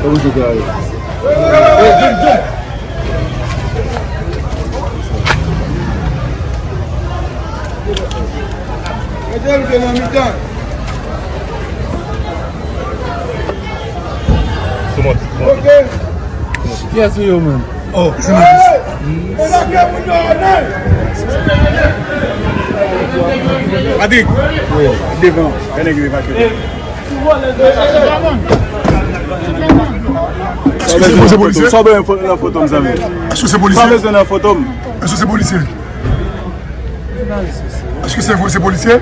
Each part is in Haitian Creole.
Vamos jogar aí. Yes, you man. Oh, Adik. Devant. Só bem na foto, meus amigos. Est-ce que c'est policier? Pas besoin de photo. Est-ce que c'est policier? Est-ce que c'est policier?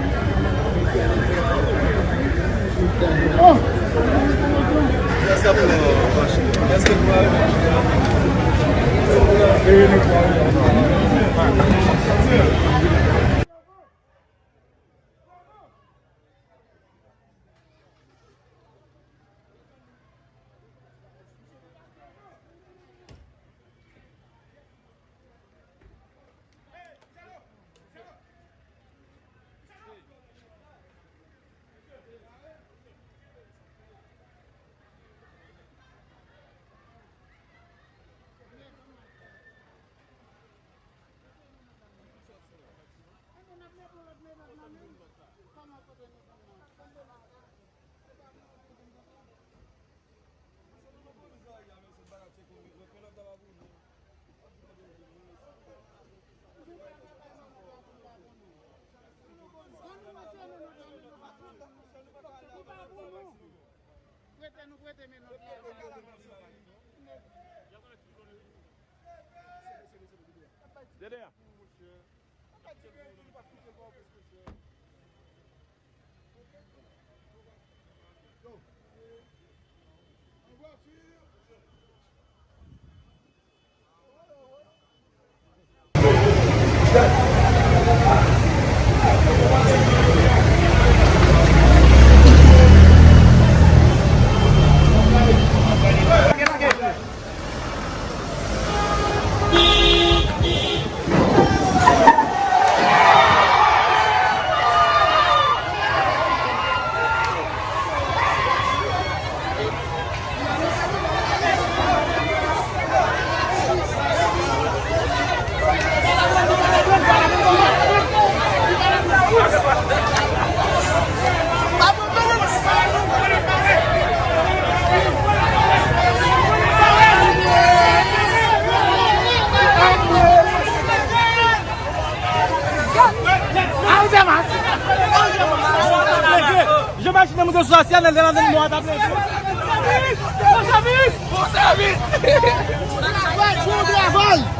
Social, ele anda no modo da frente. Vai, vai!